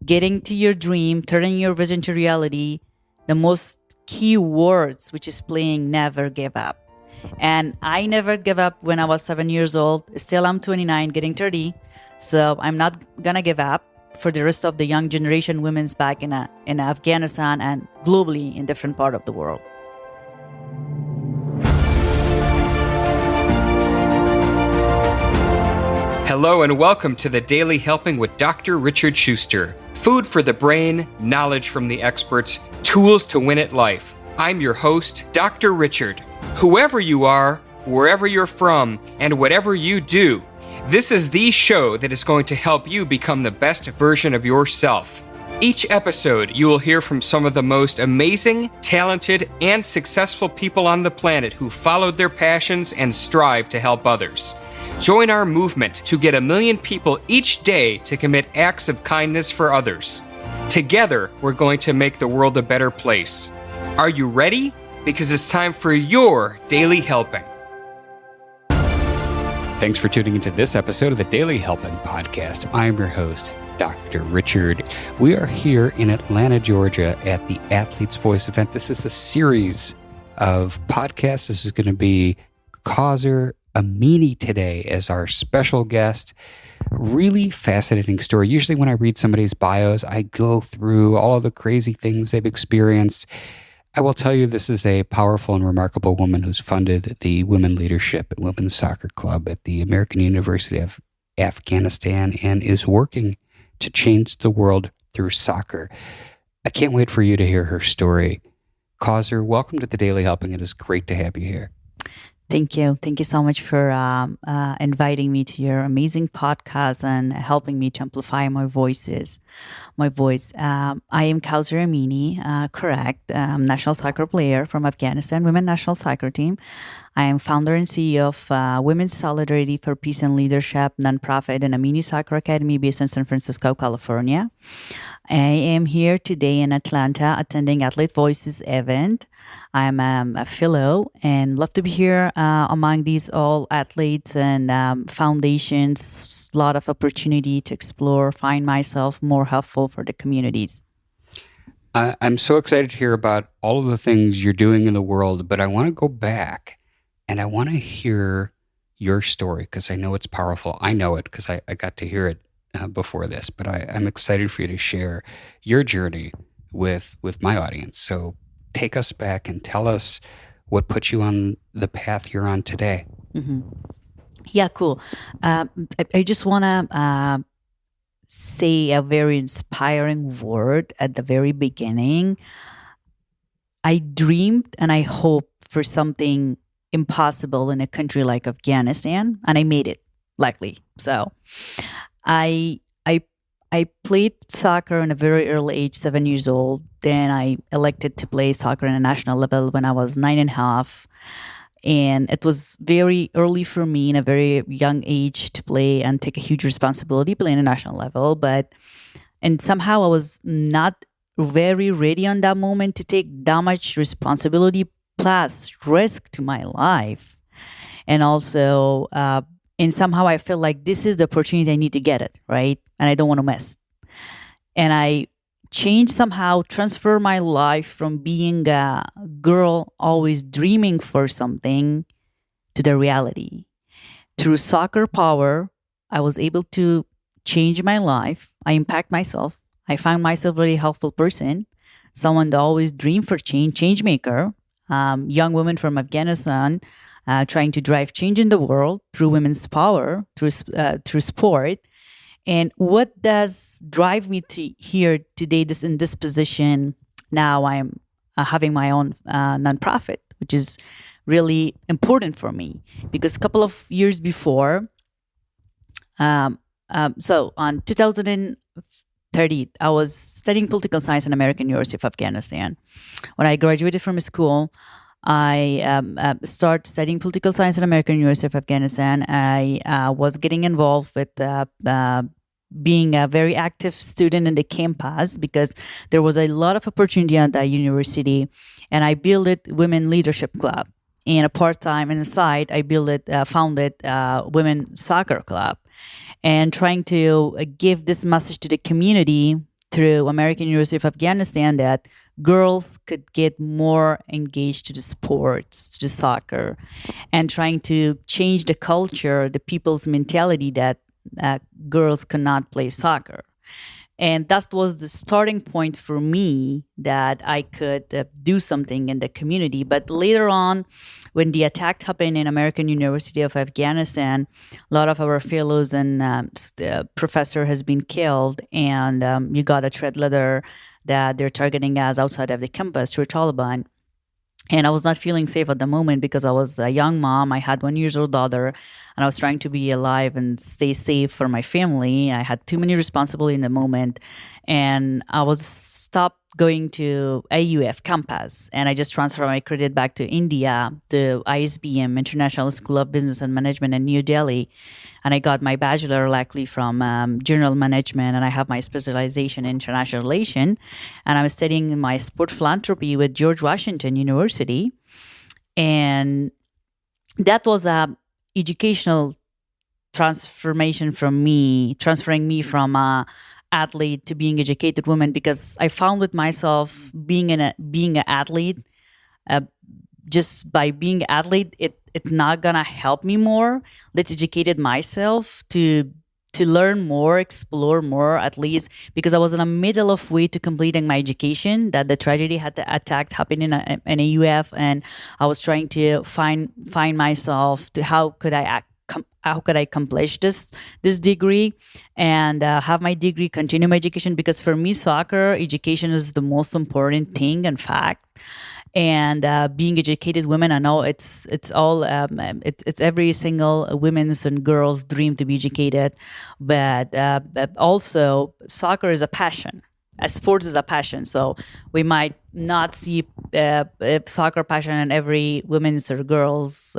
getting to your dream, turning your vision to reality, the most key words, which is playing never give up. And I never gave up when I was 7 years old. Still, I'm 29, getting 30. So I'm not going to give up for the rest of the young generation women's back in Afghanistan and globally in different part of the world. Hello and welcome to the Daily Helping with Dr. Richard Schuster. Food for the brain, knowledge from the experts, tools to win at life. I'm your host, Dr. Richard. Whoever you are, wherever you're from, and whatever you do, this is the show that is going to help you become the best version of yourself. Each episode, you will hear from some of the most amazing, talented, and successful people on the planet who followed their passions and strive to help others. Join our movement to get 1 million people each day to commit acts of kindness for others. Together, we're going to make the world a better place. Are you ready? Because it's time for your Daily Helping. Thanks for tuning into this episode of the Daily Helping Podcast. I'm your host, Dr. Richard. We are here in Atlanta, Georgia at the Athlete's Voice event. This is a series of podcasts. This is going to be Kawser Amine today as our special guest. Really fascinating story. Usually when I read somebody's bios, I go through all of the crazy things they've experienced. I will tell you this is a powerful and remarkable woman who's funded the Women Leadership and Women's Soccer Club at the American University of Afghanistan and is working to change the world through soccer. I can't wait for you to hear her story. Kawser, welcome to the Daily Helping. It is great to have you here. Thank you. Thank you so much for inviting me to your amazing podcast and helping me to amplify my voice. I am Kawser Amine, correct, national soccer player from Afghanistan, women national soccer team. I am founder and CEO of Women's Solidarity for Peace and Leadership nonprofit and a mini soccer academy based in San Francisco, California. I am here today in Atlanta attending Athlete Voices event. I'm a fellow and love to be here among these all athletes and foundations. A lot of opportunity to explore, find myself more helpful for the communities. I'm so excited to hear about all of the things you're doing in the world, but I want to go back and I want to hear your story because I know it's powerful. I know it because I got to hear it before this, but I'm excited for you to share your journey with my audience. So take us back and tell us what put you on the path you're on today. Mm-hmm. Yeah, cool. I just want to say a very inspiring word at the very beginning. I dreamed and I hoped for something impossible in a country like Afghanistan, and I made it, luckily. So I played soccer at a very early age, 7 years old. Then I elected to play soccer on a national level when I was 9.5. And it was very early for me in a very young age to play and take a huge responsibility playing a national level. And somehow I was not very ready on that moment to take that much responsibility plus risk to my life. And also, and somehow I feel like this is the opportunity I need to get it, right? And I don't want to miss. And I transfer my life from being a girl always dreaming for something to the reality. Through soccer power, I was able to change my life. I impact myself. I found myself a very helpful person, someone that always dreamed for change maker, young woman from Afghanistan, trying to drive change in the world through women's power, through sport. And what does drive me to here today, in this position? Now I'm having my own nonprofit, which is really important for me because a couple of years before, so on 2013, I was studying political science at American University of Afghanistan. When I graduated from school, I started studying political science at American University of Afghanistan. I was getting involved with being a very active student in the campus because there was a lot of opportunity at that university. And I built it Women Leadership Club. And a part-time and aside, I founded Women Soccer Club. And trying to give this message to the community through American University of Afghanistan that girls could get more engaged to the sports, to soccer, and trying to change the culture, the people's mentality that girls cannot play soccer. And that was the starting point for me that I could do something in the community. But later on, when the attack happened in American University of Afghanistan, a lot of our fellows and professor has been killed, and you got a threat letter that they're targeting us outside of the campus through Taliban. And I was not feeling safe at the moment because I was a young mom. I had 1 year old daughter, and I was trying to be alive and stay safe for my family. I had too many responsibilities in the moment, and I was stopped going to AUF campus, and I just transferred my credit back to India, the ISBM, International School of Business and Management in New Delhi. And I got my bachelor luckily from general management, and I have my specialization in international relation. And I'm studying my sport philanthropy with George Washington University. And that was a educational transformation from me, transferring me from a athlete to being educated woman, because I found with myself being an athlete, just by being an athlete, it's not gonna help me more. Let's educate myself to learn more, explore more, at least because I was in the middle of way to completing my education. That the tragedy had the attack happened in a UF, and I was trying to find myself to how could I accomplish this degree and have my degree, continue my education, because for me soccer education is the most important thing, in fact. And being educated women, I know it's all it's every single women's and girls' dream to be educated, but also soccer is a passion. Sports is a passion, so we might not see soccer passion in every women's or girls'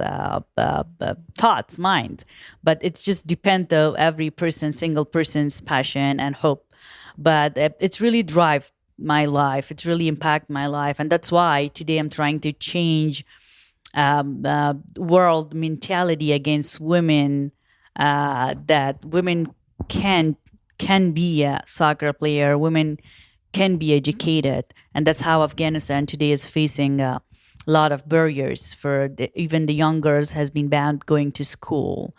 thoughts, mind, but it's just depend though every person, single person's passion and hope. But it's really drive my life. It's really impact my life, and that's why today I'm trying to change world mentality against women. That women can be a soccer player, women can be educated, and that's how Afghanistan today is facing a lot of barriers for even the young girls has been banned going to school,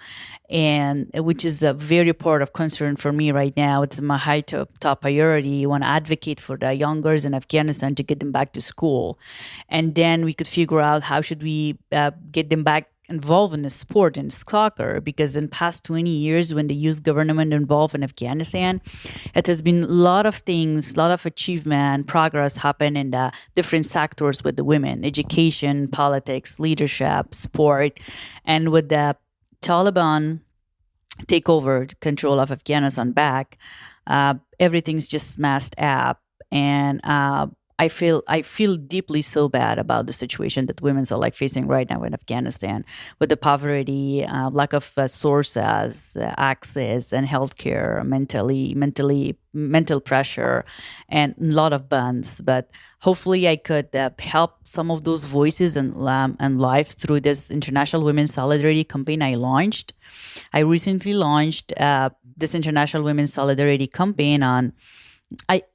and which is a very part of concern for me right now. It's my high top priority. I want to advocate for the young girls in Afghanistan to get them back to school, and then we could figure out how should we get them back involved in the sport and soccer, because in past 20 years when the youth government involved in Afghanistan, it has been a lot of things, a lot of achievement, progress happen in the different sectors with the women, education, politics, leadership, sport. And with the Taliban take over control of Afghanistan back, everything's just messed up. And I feel deeply so bad about the situation that women are like facing right now in Afghanistan, with the poverty, lack of sources, access, and healthcare, mental pressure, and a lot of bans. But hopefully, I could help some of those voices and lives through this International Women's Solidarity campaign I launched. I recently launched this International Women's Solidarity campaign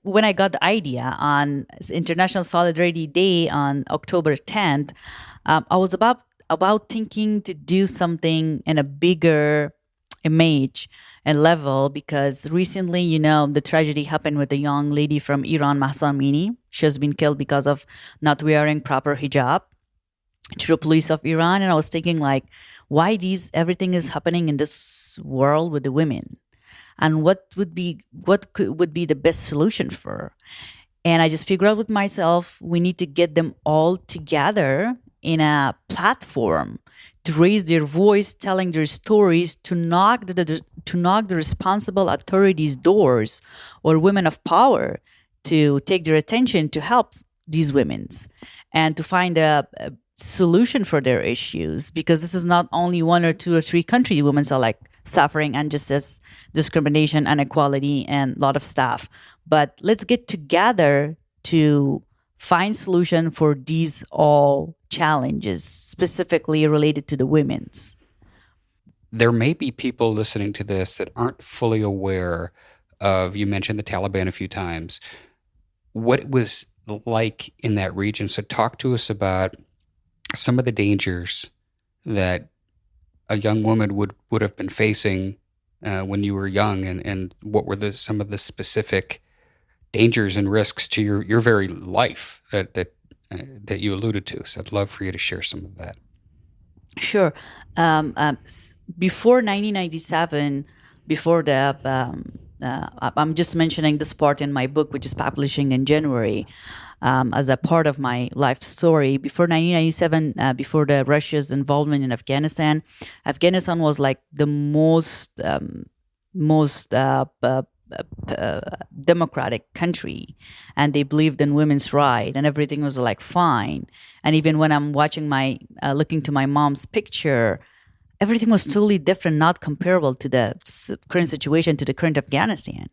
when I got the idea on International Solidarity Day on October 10th. I was about thinking to do something in a bigger image and level, because recently, the tragedy happened with a young lady from Iran, Kawser Amine. She has been killed because of not wearing proper hijab through police of Iran. And I was thinking, like, why everything is happening in this world with the women? And what would be the best solution for her? And I just figured out with myself, we need to get them all together in a platform to raise their voice, telling their stories, to knock the responsible authorities' doors or women of power to take their attention to help these women and to find a solution for their issues, because this is not only one or two or three countries women are like suffering injustice, discrimination, inequality, and a lot of stuff. But let's get together to find solution for these all challenges, specifically related to the women's. There may be people listening to this that aren't fully aware of, you mentioned the Taliban a few times, what it was like in that region. So talk to us about some of the dangers that a young woman would have been facing when you were young, and what were some of the specific dangers and risks to your very life that you alluded to. So I'd love for you to share some of that. Sure. Before 1997, before the, I'm just mentioning this part in my book, which is publishing in January, as a part of my life story. Before 1997, before the Russia's involvement in Afghanistan, Afghanistan was like the most democratic country, and they believed in women's rights, and everything was like fine. And even when I'm watching looking to my mom's picture, everything was totally different, not comparable to the current situation, to the current Afghanistan.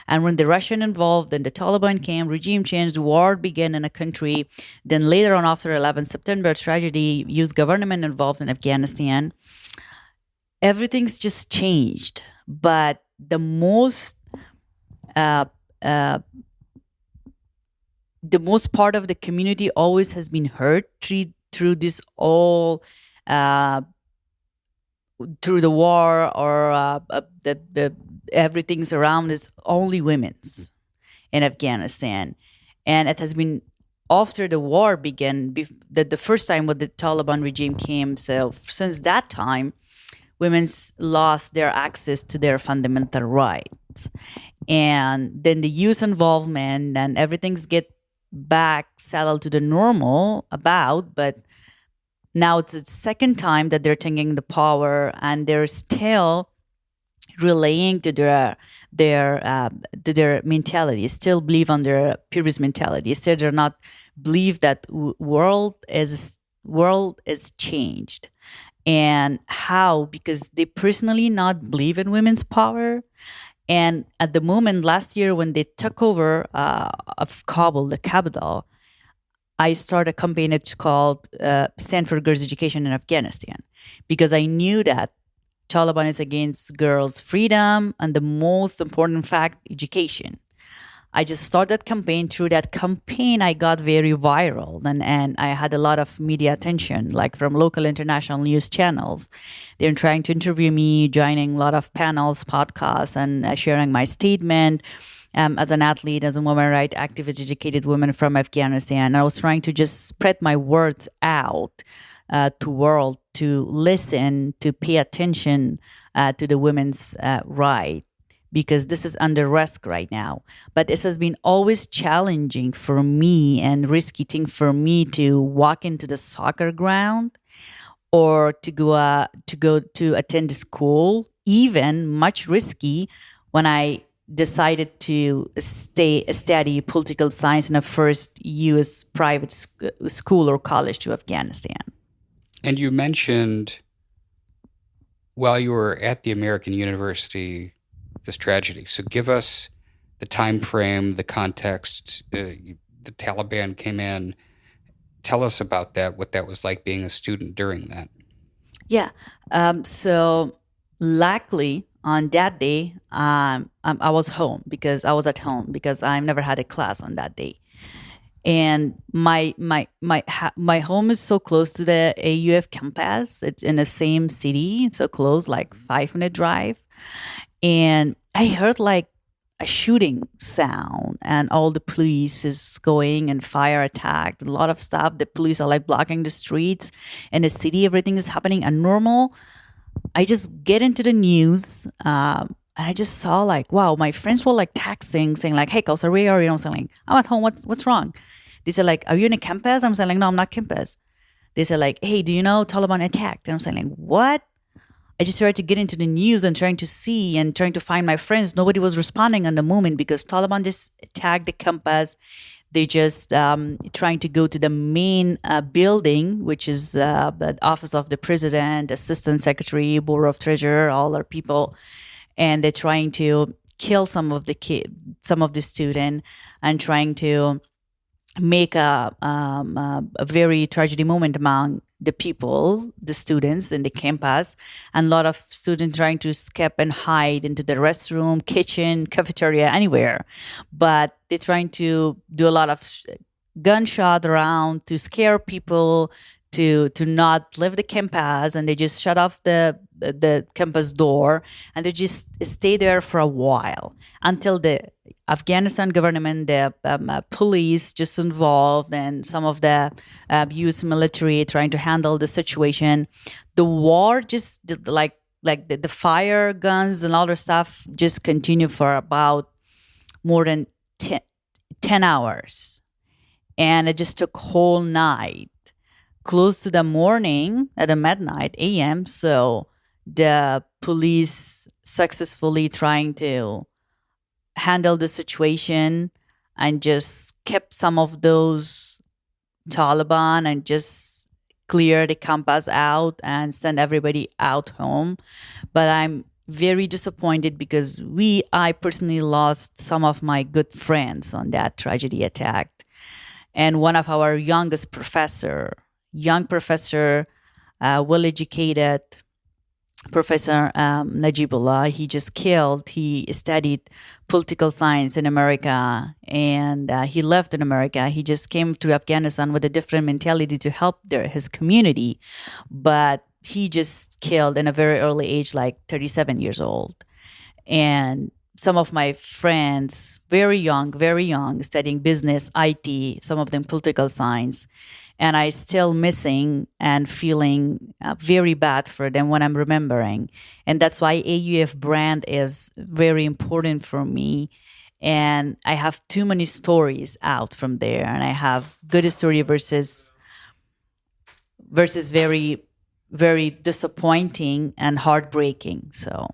And when the Russian involved, then the Taliban came, regime changed, war began in a country. Then later on, after 11 September tragedy, U.S. government involved in Afghanistan. Everything's just changed. But the most part of the community always has been hurt through this all through the war, or the everything's around is only women's in Afghanistan. And it has been after the war began, the first time when the Taliban regime came. So since that time, women's lost their access to their fundamental rights. And then the youth involvement, and everything's get back settled to the normal but now it's the second time that they're taking the power, and they're still relaying to their mentality, still believe on their previous mentality. Still, they're not believe that world is changed. And how? Because they personally not believe in women's power. And at the moment, last year, when they took over of Kabul, the capital, I started a campaign. It's called Stand for Girls' Education in Afghanistan, because I knew that Taliban is against girls' freedom, and the most important fact, education. I just started that campaign. Through that campaign, I got very viral, and I had a lot of media attention, like from local international news channels. They're trying to interview me, joining a lot of panels, podcasts, and sharing my statement. As an athlete, as a woman rights activist, educated woman from Afghanistan, I was trying to just spread my words out to world to listen, to pay attention to the women's right, because this is under risk right now. But this has been always challenging for me and risky thing for me to walk into the soccer ground, or to go to attend school, even much risky when I decided to study political science in a first U.S. private school or college to Afghanistan. And you mentioned, while you were at the American University, this tragedy. So give us the time frame, the context. The Taliban came in. Tell us about that, what that was like being a student during that. Yeah. So luckily, on that day, I was at home because I never had a class on that day. And my home is so close to the AUF campus. It's in the same city, so close, like 5-minute drive. And I heard like a shooting sound, and all the police is going, and fire attack, a lot of stuff. The police are like blocking the streets in the city. Everything is happening unnormal. I just get into the news, and I just saw like, wow, my friends were like texting, saying like, hey, Kawser, where are you? I'm saying like, I'm at home. What's wrong? They said like, are you in a campus? I'm saying like, no, I'm not campus. They said like, hey, do you know Taliban attacked? And I'm saying like, what? I just started to get into the news and trying to see and trying to find my friends. Nobody was responding on the moment because Taliban just attacked the campus. They just trying to go to the main building, which is the office of the president, assistant secretary, board of treasurer, all our people, and they're trying to kill some of the student, and trying to make a very tragedy moment among the people, the students in the campus, and a lot of students trying to escape and hide into the restroom, kitchen, cafeteria, anywhere. But they're trying to do a lot of gunshot around to scare people to not leave the campus, and they just shut off the campus door, and they just stay there for a while until the Afghanistan government, the police just involved, and some of the U.S. military trying to handle the situation. The war just like the fire guns and other stuff just continued for about more than 10 hours, and it just took whole night, close to the morning at the midnight a.m. So the police successfully trying to handle the situation and just kept some of those Taliban and just clear the campus out and send everybody out home. But I'm very disappointed because I personally lost some of my good friends on that tragedy attack. And one of our young professor, well-educated Professor Najibullah, he studied political science in America, and he left in America. He just came to Afghanistan with a different mentality to help his community, but he just killed in a very early age, like 37 years old. And some of my friends, very young, studying business, IT, some of them political science, and I still missing and feeling very bad for them when I'm remembering. And that's why AUF brand is very important for me. And I have too many stories out from there. And I have good story versus very, very disappointing and heartbreaking. So.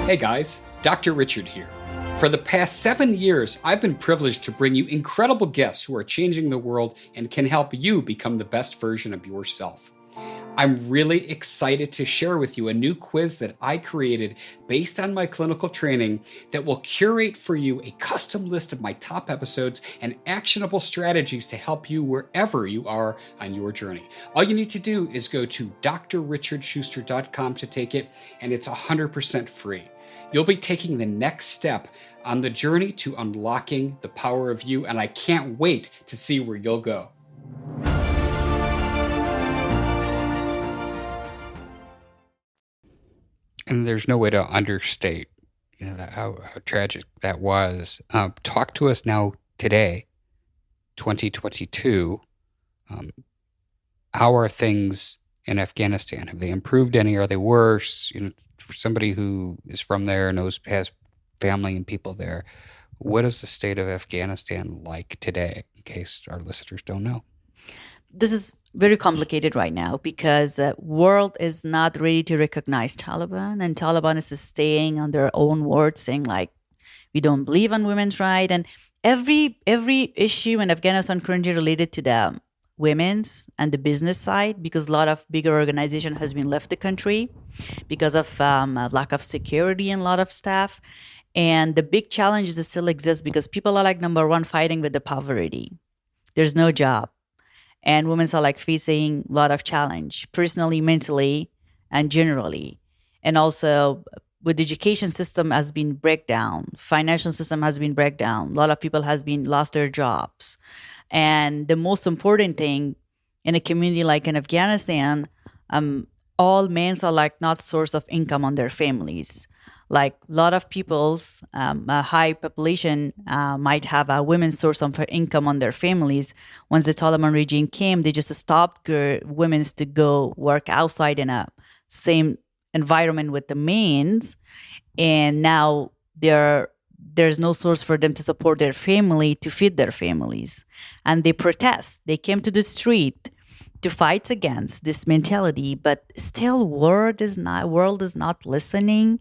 Hey guys, Dr. Richard here. For the past 7 years, I've been privileged to bring you incredible guests who are changing the world and can help you become the best version of yourself. I'm really excited to share with you a new quiz that I created based on my clinical training that will curate for you a custom list of my top episodes and actionable strategies to help you wherever you are on your journey. All you need to do is go to drrichardschuster.com to take it, and it's 100% free. You'll be taking the next step on the journey to unlocking the power of you, and I can't wait to see where you'll go. And there's no way to understate, how tragic that was. Talk to us now today, 2022. How are things in Afghanistan? Have they improved any? Are they worse? For somebody who is from there, has family and people there, what is the state of Afghanistan like today, in case our listeners don't know? This is very complicated right now because the world is not ready to recognize Taliban, and Taliban is staying on their own words, saying like, we don't believe on women's rights. And every issue in Afghanistan currently related to the women's and the business side, because a lot of bigger organization has been left the country because of lack of security and a lot of stuff. And the big challenges still exist because people are like, number one, fighting with the poverty. There's no job. And women are like facing a lot of challenge, personally, mentally, and generally. And also with the education system has been breakdown, financial system has been breakdown. A lot of people has been lost their jobs. And the most important thing in a community like in Afghanistan, all men are like not source of income on their families. Like a lot of people's a high population might have a women's source of income on their families. Once the Taliban regime came, they just stopped women to go work outside in a same environment with the men's, and now there's no source for them to support their family, to feed their families. And they protest. They came to the street to fight against this mentality, but still world is not listening.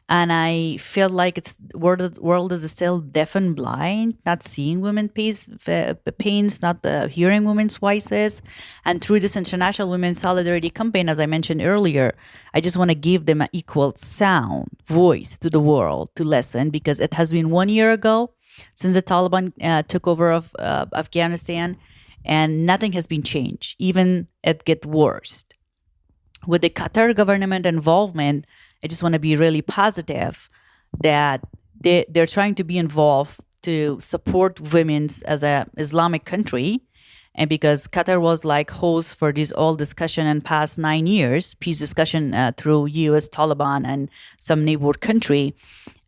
And I feel like world is still deaf and blind, not seeing women's pains, not hearing women's voices. And through this International Women's Solidarity Campaign, as I mentioned earlier, I just want to give them an equal voice to the world to listen, because it has been 1 year ago since the Taliban took over of Afghanistan, and nothing has been changed. Even it get worse. With the Qatar government involvement, I just want to be really positive that they're trying to be involved to support women's as a Islamic country. And because Qatar was like host for this all discussion in past 9 years, peace discussion through U.S., Taliban, and some neighbor country,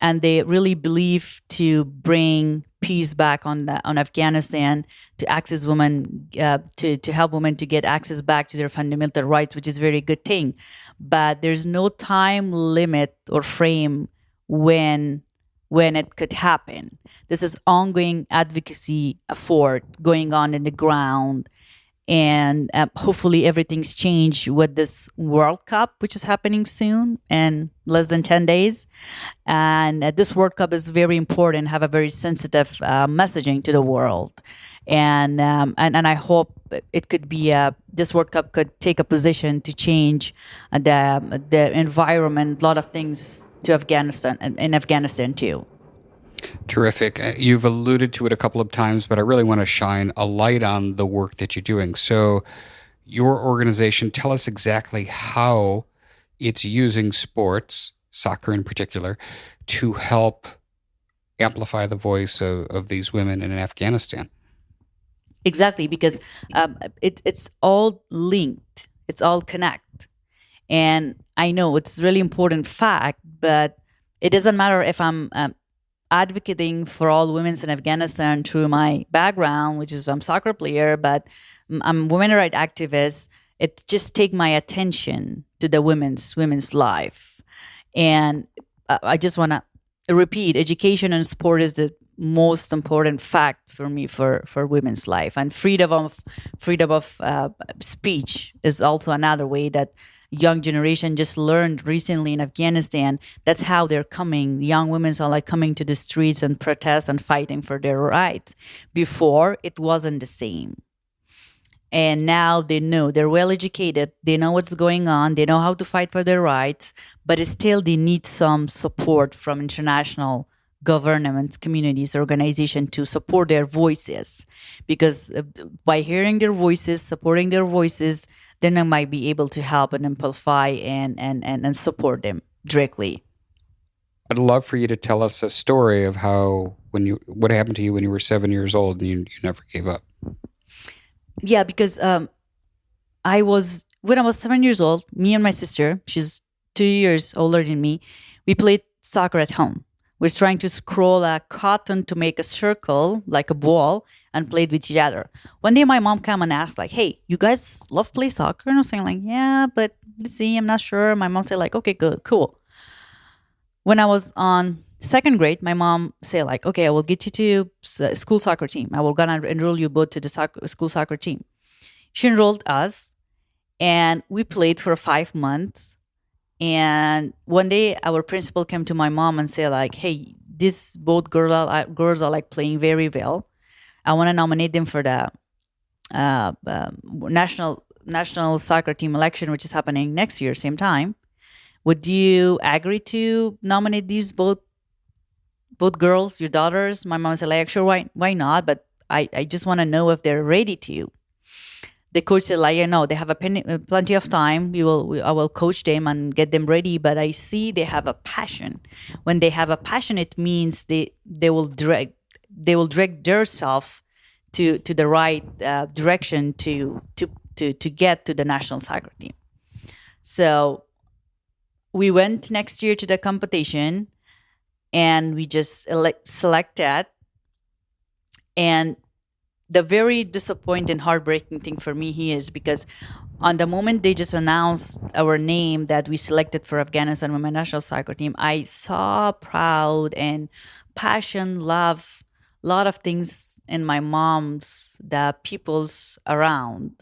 and they really believe to bring peace back on Afghanistan, to access women, to help women to get access back to their fundamental rights, which is a very good thing. But there's no time limit or frame when it could happen. This is ongoing advocacy effort going on in the ground. And hopefully everything's changed with this World Cup, which is happening soon in less than 10 days. And this World Cup is very important, have a very sensitive messaging to the world. And I hope it could be this World Cup could take a position to change the environment, a lot of things to Afghanistan and in Afghanistan too. Terrific. You've alluded to it a couple of times, but I really want to shine a light on the work that you're doing. So your organization, tell us exactly how it's using sports, soccer in particular, to help amplify the voice of these women in Afghanistan. Exactly, because it's all linked. It's all connect. And I know it's really important fact, but it doesn't matter if I'm advocating for all women in Afghanistan through my background, which is I'm a soccer player, but I'm a women's rights activist. It just take my attention to the women's life. And I just want to repeat, education and sport is the most important fact for me for women's life. And freedom of speech is also another way that young generation just learned recently in Afghanistan. That's how they're coming. Young women are like coming to the streets and protest and fighting for their rights. Before, it wasn't the same. And now they know, they're well educated, they know what's going on, they know how to fight for their rights, but still they need some support from international governments, communities, organizations to support their voices. Because by hearing their voices, supporting their voices, then I might be able to help and amplify and support them directly. I'd love for you to tell us a story of what happened to you when you were 7 years old and you never gave up. Yeah, because when I was 7 years old, me and my sister, she's 2 years older than me, we played soccer at home. We was trying to scroll a cotton to make a circle, like a ball, and played with each other. One day my mom came and asked, like, hey, you guys love play soccer? And I was saying, like, yeah, but let's see, I'm not sure. My mom said, like, okay, good, cool. When I was on second grade, my mom said, like, okay, I will get you to school soccer team. I will gonna enroll you both to the school soccer team. She enrolled us, and we played for 5 months. And one day, our principal came to my mom and said, like, hey, these both girls are like playing very well. I want to nominate them for the national soccer team election, which is happening next year, same time. Would you agree to nominate these both girls, your daughters? My mom said, like, sure, why not? But I just want to know if they're ready to. The coach said, like, no, they have plenty of time. I will coach them and get them ready. But I see they have a passion. When they have a passion, it means they will direct themselves to the right direction to get to the national soccer team. So we went next year to the competition, and we just selected. And the very disappointing, heartbreaking thing for me here is because on the moment they just announced our name that we selected for Afghanistan Women's National Soccer Team, I saw proud and passion, love, a lot of things in my mom's, the people's around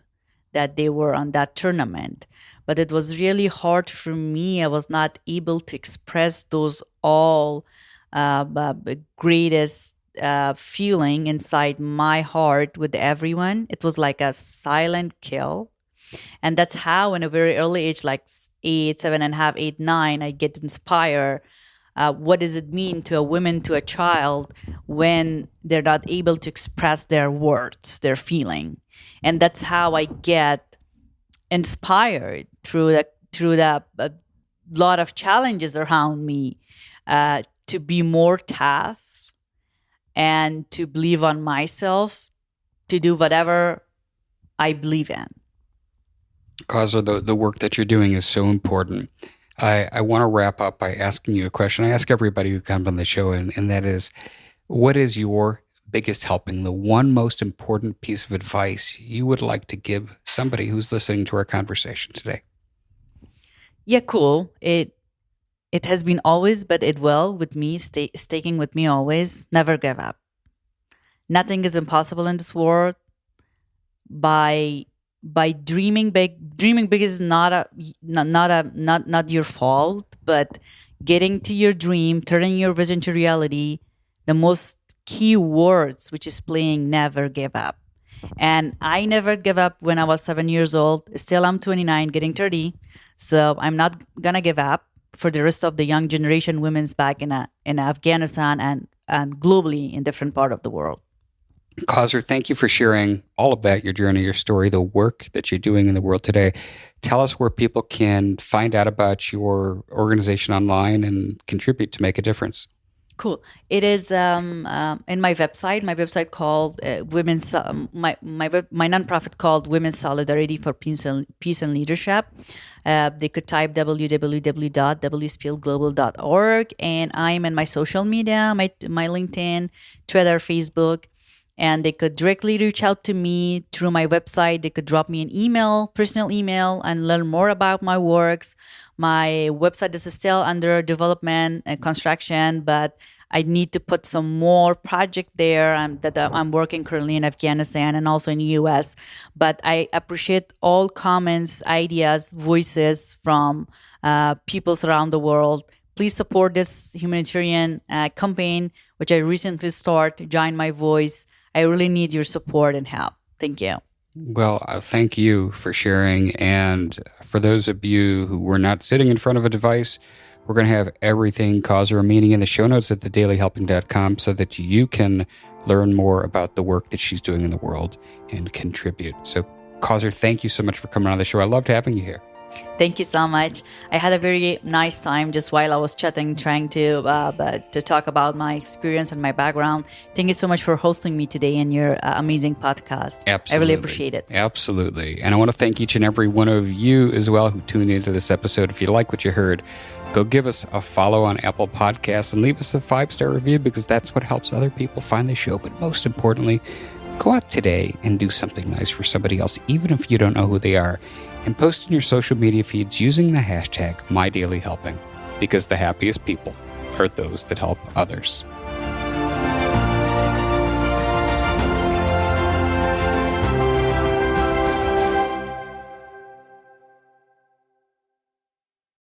that they were on that tournament. But it was really hard for me. I was not able to express those all greatest feeling inside my heart with everyone. It was like a silent kill. And that's how in a very early age, like 8, 7.5, 8, 9, I get inspired what does it mean to a woman, to a child, when they're not able to express their words, their feeling. And that's how I get inspired through the lot of challenges around me, to be more tough and to believe on myself, to do whatever I believe in. Kawser, the work that you're doing is so important. I want to wrap up by asking you a question. I ask everybody who comes on the show, and that is, what is your biggest helping, the one most important piece of advice you would like to give somebody who's listening to our conversation today? Yeah, cool. It has been always, but it will with me, sticking with me always. Never give up. Nothing is impossible in this world. By dreaming big is not your fault, but getting to your dream, turning your vision to reality, the most key words, which is playing never give up. And I never gave up when I was 7 years old. Still, I'm 29, getting 30. So I'm not gonna give up for the rest of the young generation, women's back in Afghanistan and globally in different part of the world. Kawser, thank you for sharing all of that, your journey, your story, the work that you're doing in the world today. Tell us where people can find out about your organization online and contribute to make a difference. Cool. It is in my website. My website called Women's my nonprofit called Women's Solidarity for Peace and Leadership. They could type www.wsplglobal.org, and I'm in my social media, my LinkedIn, Twitter, Facebook. And they could directly reach out to me through my website. They could drop me an email, personal email, and learn more about my works. My website is still under development and construction, but I need to put some more project there that I'm working currently in Afghanistan and also in the U.S. But I appreciate all comments, ideas, voices from peoples around the world. Please support this humanitarian campaign, which I recently started, Join My Voice. I really need your support and help. Thank you. Well, thank you for sharing. And for those of you who were not sitting in front of a device, we're going to have everything Kawser Amine in the show notes at thedailyhelping.com so that you can learn more about the work that she's doing in the world and contribute. So, Kawser, thank you so much for coming on the show. I loved having you here. Thank you so much. I had a very nice time just while I was chatting, trying to talk about my experience and my background. Thank you so much for hosting me today in your amazing podcast. Absolutely. I really appreciate it. Absolutely. And I want to thank each and every one of you as well who tuned into this episode. If you like what you heard, go give us a follow on Apple Podcasts and leave us a 5-star review, because that's what helps other people find the show. But most importantly, go out today and do something nice for somebody else, even if you don't know who they are, and post in your social media feeds using the hashtag MyDailyHelping, because the happiest people are those that help others.